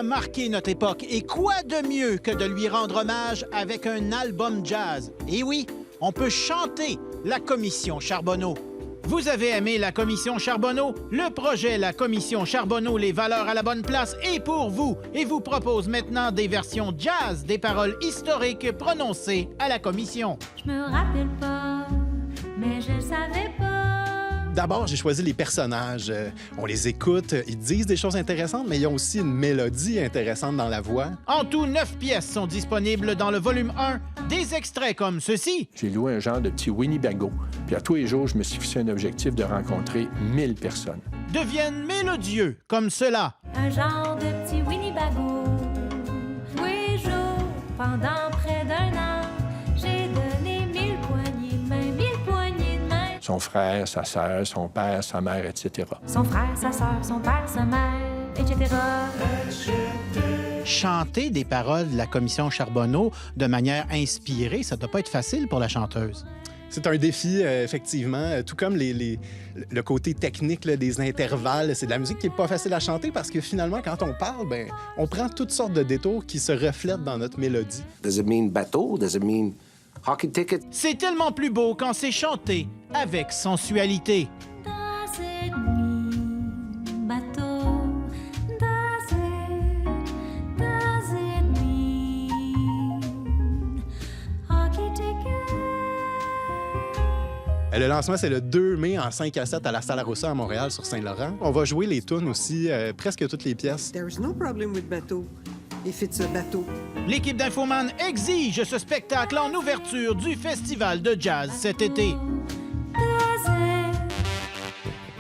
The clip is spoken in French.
A marqué notre époque, et quoi de mieux que de lui rendre hommage avec un album jazz? Et oui, on peut chanter la Commission Charbonneau. Vous avez aimé la Commission Charbonneau? Le projet La Commission Charbonneau, les valeurs à la bonne place est pour vous et vous propose maintenant des versions jazz des paroles historiques prononcées à la Commission. Je me rappelle pas, mais je savais pas. D'abord, j'ai choisi les personnages. On les écoute, ils disent des choses intéressantes, mais ils ont aussi une mélodie intéressante dans la voix. En tout, 9 pièces sont disponibles dans le volume 1. Des extraits comme ceci. J'ai loué un genre de petit Winnebago, puis à tous les jours, je me suis fixé un objectif de rencontrer 1000 personnes. Deviennent mélodieux comme cela. Un genre de petit Winnebago. Tous les jours, pendant près d'un an, j'ai donné 1000 poignées de main, 1000 poignées de main. Son frère, sa sœur, son père, sa mère, etc. Son frère, sa sœur, son père, sa mère, etc. Chanter des paroles de la Commission Charbonneau de manière inspirée, ça doit pas être facile pour la chanteuse. C'est un défi, effectivement, tout comme le côté technique là, des intervalles. C'est de la musique qui n'est pas facile à chanter parce que finalement, quand on parle, ben, on prend toutes sortes de détours qui se reflètent dans notre mélodie. Does it mean bateau? Does it mean hockey ticket? C'est tellement plus beau quand c'est chanté avec sensualité. Does it mean bateau? Does it mean hockey ticket? Le lancement, c'est le 2 mai en 5 à 7 à la Sala Rossa à Montréal, sur Saint-Laurent. On va jouer les tunes aussi, presque toutes les pièces. There's no problem with bateau, if it's a bateau. L'équipe d'Infoman exige ce spectacle en ouverture du Festival de jazz cet été.